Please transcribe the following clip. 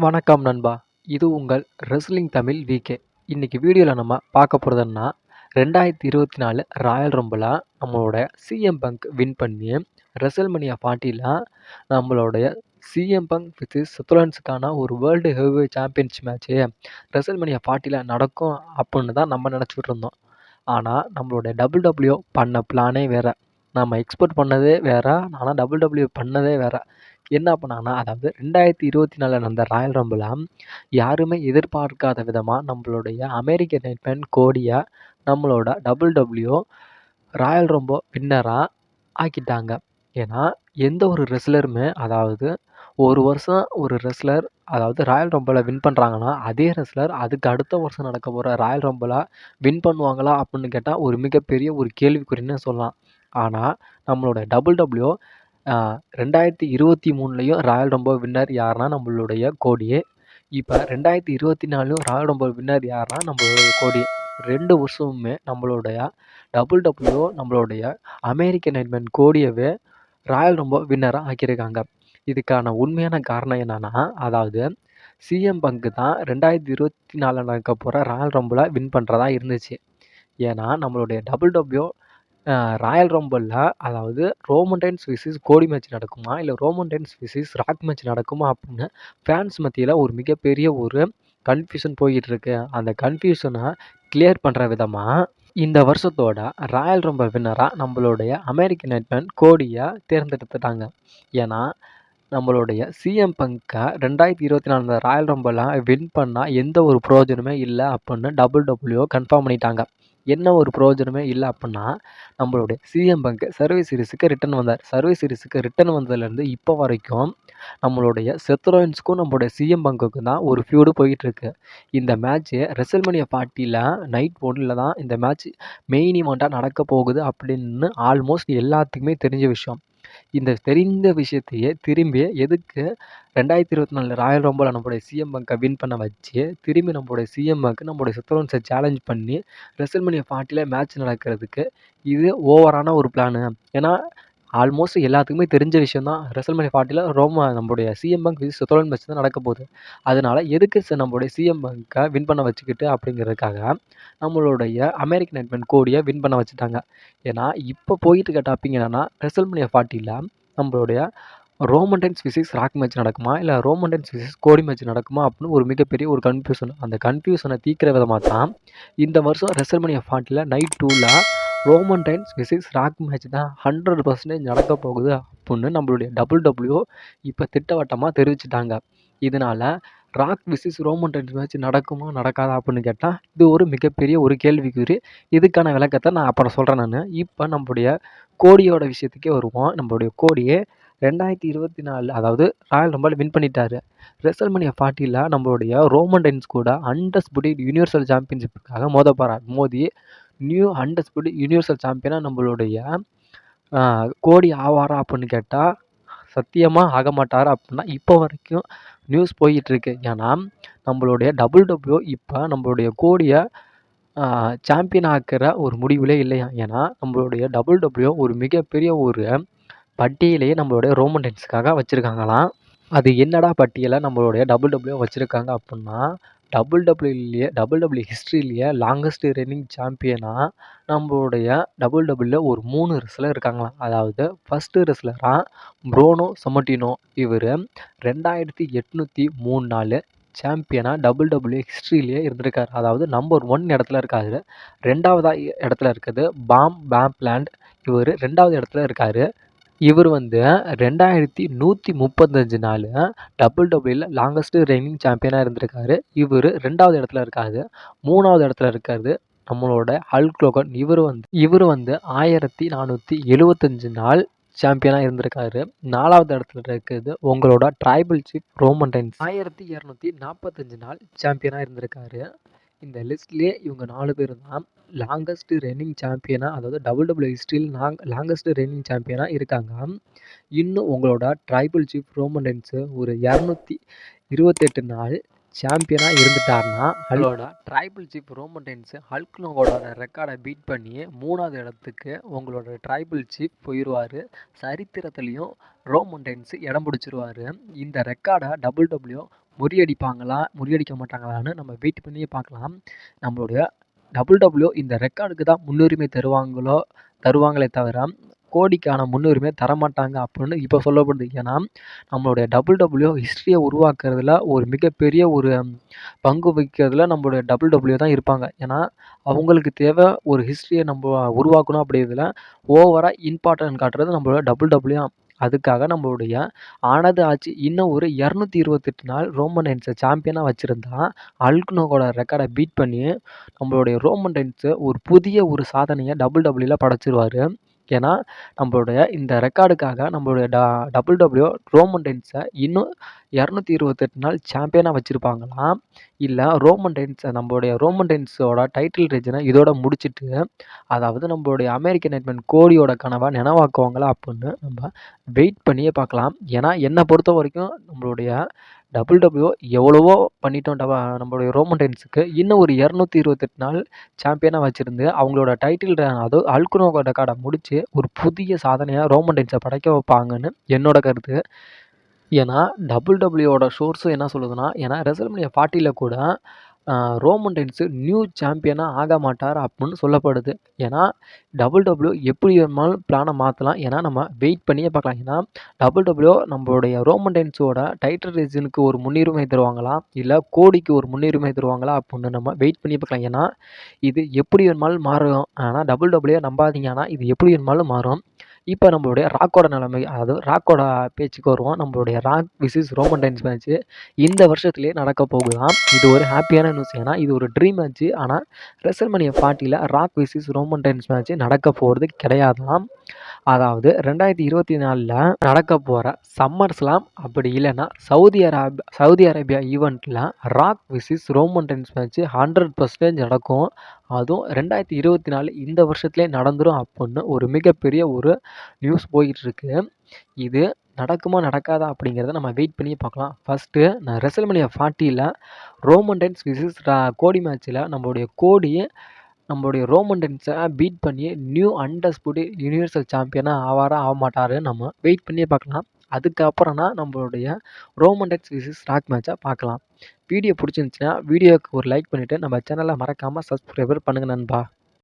வணக்கம் நண்பா. இது உங்கள் ரெஸ்லிங் தமிழ் விகே. இன்னைக்கு வீடியோவில் நம்ம பார்க்க போகிறது என்னன்னா 2024 ராயல் ரம்பில் நம்மளோட சிஎம் பங்க் வின் பண்ணி ரெசல்மனியா 40ல் நம்மளுடைய சிஎம் பங்க் வித் சுத்துலன்ஸுக்கான ஒரு world heavyweight championship match WrestleMania 40ல் நடக்கும் அப்படின்னு தான் நம்ம நினச்சிக்கிட்டு இருந்தோம். ஆனால் நம்மளோட டபிள்யூ பண்ண பிளானே வேறு, நம்ம எக்ஸ்பெக்ட் பண்ணதே வேறு. ஆனால் டபிள்யூ பண்ணதே வேறு. என்ன பண்ணாங்கன்னா, அதாவது 2024 நடந்த ராயல் ரம்பில் யாருமே எதிர்பார்க்காத விதமாக நம்மளுடைய அமெரிக்க நைட்மேன் கோடியை நம்மளோட டபிள்யூ ராயல் ரம்போ வின்னராக ஆக்கிட்டாங்க. ஏன்னா எந்த ஒரு ரெஸ்லருமே, அதாவது ஒரு வருஷம் ஒரு ரெஸ்லர் அதாவது ராயல் ரம்பில் வின் பண்ணுறாங்கன்னா, அதே ரெஸ்லர் அதுக்கு அடுத்த வருஷம் நடக்க போகிற ராயல் ரம்பில் வின் பண்ணுவாங்களா அப்படின்னு கேட்டால் ஒரு மிகப்பெரிய ஒரு கேள்விக்குறின்னு சொல்லலாம். ஆனால் நம்மளோட டபிள்யூ 2023லையும் ராயல் ரம்போ வின்னர் யாருன்னா நம்மளுடைய கோடியே. இப்போ 2024லையும் ராயல் ரம்போ வின்னர் யாருன்னா நம்மளுடைய கோடி. 2 வருஷமுமே நம்மளுடைய டபிள்யூ நம்மளுடைய அமெரிக்க நைட்மேன் கோடியவே ராயல் ரம்போ வின்னராக ஆக்கியிருக்காங்க. இதுக்கான உண்மையான காரணம் என்னன்னா, அதாவது சிஎம் பங்க் தான் 2024 நடக்க போகிற ராயல் ரம்பில் வின் பண்ணுறதா இருந்துச்சு. ஏன்னா நம்மளுடைய டபிள்யூ ராயல் ரம்பிளில், அதாவது Roman Reigns versus Cody match நடக்குமா, இல்லை Roman Reigns versus Rock match நடக்குமா அப்படின்னு ஃபேன்ஸ் மத்தியில் ஒரு மிகப்பெரிய ஒரு கன்ஃபியூஷன் போய்கிட்டு இருக்கு. அந்த கன்ஃபியூஷனை கிளியர் பண்ணுற விதமாக இந்த வருஷத்தோட ராயல் ரம்பிள் வின்னராக நம்மளுடைய அமெரிக்கன் நைட்மேன் கோடியை தேர்ந்தெடுத்துட்டாங்க. ஏன்னா நம்மளுடைய சிஎம் பங்கை 2024 ராயல் ரம்பிளை வின் பண்ணால் எந்த ஒரு பிரயோஜனமே இல்லை அப்படின்னு டபிள்யூ கன்ஃபார்ம் பண்ணிட்டாங்க. என்ன ஒரு பிரயோஜனமே இல்லை அப்படின்னா, நம்மளுடைய சிஎம் பங்க் சர்வீஸ் சீரிஸுக்கு ரிட்டன் வந்தார். சர்வீஸ் சீரிஸுக்கு ரிட்டன் வந்ததுலேருந்து இப்போ வரைக்கும் நம்மளுடைய செத்ரோயின்ஸுக்கும் நம்மளுடைய சிஎம் பங்குக்கும் தான் ஒரு ஃபியூடு போயிட்டுருக்கு. இந்த மேட்ச்சு ரெசல்மனியா 40ல் நைட் 1ல் தான் இந்த மேட்ச் மெயின் ஈவெண்ட்டாக நடக்க போகுது அப்படின்னு ஆல்மோஸ்ட் எல்லாத்துக்குமே தெரிஞ்ச விஷயம். இந்த தெரிந்த விஷயத்தையே திரும்பி எதுக்கு 2024 ராயல் ரம்பில் நம்மளுடைய சிஎம் பங்கை வின் பண்ண வச்சு, திரும்பி நம்மளுடைய சிஎம் பங்க் நம்மளுடைய செத்ரோன்ஸை சேலஞ்ச் பண்ணி ரெசல்மனியா 40ல் மேட்ச் நடக்கிறதுக்கு இது ஓவரான ஒரு பிளானு. ஏன்னா ஆல்மோஸ்ட் எல்லாத்துக்குமே தெரிஞ்ச விஷயம் தான், ரெசல்மனியா 40ல் நம்மளுடைய சிஎம் பங்க் வித் செத்ரோன் மேட்ச் தான் நடக்க போகுது. அதனால எதுக்கு நம்மளுடைய சிஎம் பங்கை வின் பண்ண வச்சுக்கிட்டு அப்படிங்கிறதுக்காக நம்மளுடைய அமெரிக்கன் நைட்மேன் கோடியை வின் பண்ண வச்சுட்டாங்க. ஏன்னா இப்போ போயிட்டு இருக்க டாப்பிக் என்னன்னா, ரெசல்மனியா 40ல் நம்மளுடைய Roman Reigns versus Rock match நடக்குமா, இல்லை Roman Reigns versus Cody match நடக்குமா அப்படின்னு ஒரு மிகப்பெரிய ஒரு கன்ஃபியூஷன். அந்த கன்ஃபியூஷனை தீர்க்கிற விதமாக தான் இந்த வருஷம் ரெசல்மனியா 40ல் நைட் 2ல் Roman Reigns versus Rock match தான் 100% நடக்க போகுது அப்படின்னு நம்மளுடைய டபிள்யூ இப்போ திட்டவட்டமாக தெரிவிச்சிட்டாங்க. இதனால் Rock versus Roman Reigns match நடக்குமா நடக்காதா அப்படின்னு கேட்டால் இது ஒரு மிகப்பெரிய ஒரு கேள்விக்குறி. இதுக்கான விளக்கத்தை நான் அப்புறம் சொல்கிறேன் நான். இப்போ நம்மளுடைய கோடியோட விஷயத்துக்கே வருவோம். நம்மளுடைய கோடியே 2024 அதாவது ராயல் ரம்பிள் வின் பண்ணிட்டாரு. ரெசல்மனியா 40ல் நம்மளுடைய ரோமன் ரெயின்ஸ் கூட அன்டிஸ்பியூட்டட் யூனிவர்சல் சாம்பியன்ஷிப்புக்காக மோதி நியூ அன்டிஸ்பியூட்டட் யூனிவர்சல் சாம்பியனாக நம்மளுடைய கோடி ஆவாரா அப்படின்னு கேட்டால் சத்தியமாக ஆக மாட்டார் அப்படின்னா இப்போ வரைக்கும் நியூஸ் போயிட்டுருக்கு. ஏன்னா நம்மளுடைய டபிள்யூ இப்போ நம்மளுடைய கோடியை சாம்பியன் ஆக்கிற ஒரு முடிவிலே இல்லையா. ஏன்னா நம்மளுடைய டபிள்யூ ஒரு மிகப்பெரிய ஒரு பட்டியலையே நம்மளுடைய ரோமன் ரெயின்ஸுக்காக வச்சுருக்காங்களாம். அது என்னடா பட்டியலை நம்மளுடைய டபிள்யூ வச்சுருக்காங்க அப்படின்னா, டபிள்யூ ஹிஸ்ட்ரியிலேயே லாங்கஸ்ட் ரெய்னிங் சாம்பியனாக நம்மளுடைய டபிள்யூவில் ஒரு 3 ரெஸ்லர் இருக்காங்களாம். அதாவது ஃபஸ்ட்டு ரெஸ்லராக ப்ரோனோ சமட்டினோ, இவர் 2803 நாள் சாம்பியனாக டபிள்யூ ஹிஸ்ட்ரியிலேயே இருந்திருக்காரு. அதாவது நம்பர் 1 இடத்துல இருக்காரு. 2வது இடத்துல இருக்குது பாம் பேம்ப்லேண்ட், இவர் 2வது இடத்துல இருக்கார். இவர் 2135 நாள் டபிள்யூவில் லாங்கஸ்ட் ரெய்னிங் சாம்பியனாக இருந்திருக்காரு. இவர் 2வது இடத்துல இருக்காரு. 3வது இடத்துல இருக்காரு நம்மளோட ஹல்க் ஹோகன். இவர் 1475 நாள் சாம்பியனாக இருந்திருக்காரு. 4வது இடத்துல இருக்குது உங்களோட ட்ரைபல் சீஃப் ரோமன் ரெயின்ஸ். 1245 நாள் சாம்பியனாக இருந்திருக்காரு. இந்த லிஸ்ட்லேயே இவங்க 4 பேர் தான் லாங்கஸ்ட் ரெய்னிங் சாம்பியனாக, அதாவது டபிள்யூ ஹிஸ்ட்ரியில் லாங்கஸ்ட் ரெய்னிங் சாம்பியனாக இருக்காங்க. இன்னும் உங்களோட ட்ரைபல் சீஃப் ரோமன் ரெயின்ஸு ஒரு 228 நாள் சாம்பியனாக இருந்துட்டார்னா, அவங்களோட tribal chief Roman Reigns Hulk ஹோகனோட ரெக்கார்டை பீட் பண்ணி 3வது இடத்துக்கு உங்களோட ட்ரைபல் சீஃப் போயிடுவார். சரித்திரத்துலேயும் ரோமன் ரெயின்ஸு இடம் பிடிச்சிருவார். இந்த ரெக்கார்டை டபிள்யூ முறியடிப்பாங்களா? முறியடிக்க மாட்டாங்களான்னு நம்ம வெயிட் பண்ணியே பார்க்கலாம். நம்மளுடைய WWE இந்த ரெக்கார்டுக்கு தான் முன்னுரிமை தருவாங்களே தவிர, கோடிக்கான முன்னுரிமை தரமாட்டாங்க அப்படின்னு இப்போ சொல்லப்படுது. ஏன்னா, நம்மளுடைய WWE ஹிஸ்டரிய உருவாக்குறதுல ஒரு மிகப்பெரிய ஒரு பங்கு வகிக்கிறதுல நம்மளுடைய WWE தான் இருப்பாங்க. ஏன்னா, அவங்களுக்கு தேவை ஒரு ஹிஸ்டரிய உருவாக்கணும் அப்படிங்கிறதுல ஓவரா இம்பார்ட்டன்ட் காட்டுறது நம்மளோட WWE தான். அதுக்காக நம்மளுடைய ஆனது ஆச்சு இன்னும் ஒரு 228 நாள் ரோமன் ரெயின்ஸ சாம்பியனா வச்சிருந்தா, ஹல்க் ரெக்கார்ட பீட் பண்ணி நம்மளுடைய ரோமன் ரெயின்ஸ் ஒரு புதிய ஒரு சாதனைய WWEல படைச்சிருவாரு. ஏன்னா, நம்மளுடைய இந்த ரெக்கார்டுக்காக நம்மளுடைய WWE ரோமன் ரெயின்ஸ இன்னும் 228 நாள் சாம்பியனா வச்சிருப்பாங்களாம். இல்ல நம்மளுடைய ரோமன் ரெயின்ஸோட டைட்டில் ரீஜன இதோட முடிச்சுட்டு, அதாவது நம்மளுடைய அமெரிக்கன் நைட்மேன் கோடியோட கனவ நனவாக்குவாங்களா அப்படின்னு நம்ம வெயிட் பண்ணியே பார்க்கலாம். ஏன்னா, என்ன பொறுத்தவரைக்கும் நம்மளுடைய WWE எவ்வளவோ பண்ணிட்டோம் நம்மளுடைய ரோமன் ரெயின்ஸுக்கு. இன்னும் ஒரு 228 நாள் சாம்பியனா வச்சிருந்து, அவங்களோட அதுவும் ஹல்க் ரெக்கார்ட முடிச்சு, ஒரு புதிய சாதனையா ரோமன் ரெயின்ஸ படைக்க வைப்பாங்கன்னு என்னோட கருத்து. ஏன்னா, WWE சோர்ஸும் என்ன சொல்லுதுன்னா, ஏன்னா ரெசல்மேனியா 40ல கூட ரோமன் ரெயின்ஸ் நியூ சாம்பியனா ஆக மாட்டார் அப்படின்னு சொல்லப்படுது. ஏன்னா, WWE எப்படி வேணுமானாலும் பிளான மாத்தலாம். ஏன்னா, நம்ம வெயிட் பண்ணியே பார்க்கலாம். ஏன்னா, WWE நம்மளுடைய ரோமன் ரெயின்ஸோட டைட்டில் ரீஜனுக்கு ஒரு முன்னுரிமை தருவாங்களா? இல்ல கோடிக்கு ஒரு முன்னுரிமை தருவாங்களா? அப்படின்னு நம்ம வெயிட் பண்ணி பார்க்கலாம். ஏன்னா, இது எப்படி வேணுமானாலும் மாறும். ஆனா, WWE நம்பாதீங்க. ஆனா, இது எப்படி வேணுமானாலும் மாறும். இப்போ நம்மளுடைய ராக்கோட நிலைமை, அதாவது ராக்கோட பேச்சுக்கு வருவோம். நம்மளுடைய Rock versus Roman Reigns match இந்த வருஷத்திலேயே நடக்க போகுதாம். இது ஒரு ஹாப்பியான நியூஸ். ஏன்னா, இது ஒரு ட்ரீம் மேட்ச். ஆனா, ரெசல்மேனியா 40ல Rock versus Roman Reigns match நடக்க போறது கிடையாதாம். அதாவது 2024ல நடக்க போற சம்மர் ஸ்லாம் அப்படி இல்லைன்னா சவுதி அரேபியா ஈவெண்ட்ல Rock versus Roman Reigns match 100% நடக்கும். அதுவும் 2024 இந்த வருஷத்துலேயே நடந்துரும் அப்படின்னு ஒரு மிகப்பெரிய ஒரு நியூஸ் போயிட்டு இருக்கு. இது நடக்குமா நடக்காதா அப்படிங்கிறத நம்ம வெயிட் பண்ணி பார்க்கலாம். ஃபர்ஸ்ட்டு நான் ரெசல்மேனியா 40ல ரோமன் ரெயின்ஸ் விசஸ் கோடி மேட்ச்சில் நம்மளுடைய ரோமன் ரெயின்ஸை பீட் பண்ணி நியூ அன்டிஸ்பியூட்டட் யுனிவர்சல் சாம்பியனா ஆக மாட்டாருன்னு நம்ம வெயிட் பண்ணியே பார்க்கலாம். அதுக்கப்புறம்னா நம்மளுடைய ரோமன் ரெயின்ஸ் விசஸ் ராக் மேட்சை பார்க்கலாம். வீடியோ பிடிச்சிருந்துச்சுன்னா வீடியோவுக்கு ஒரு லைக் பண்ணிவிட்டு நம்ம சேனலை மறக்காமல் சப்ஸ்கிரைபர் பண்ணுங்க நண்பா.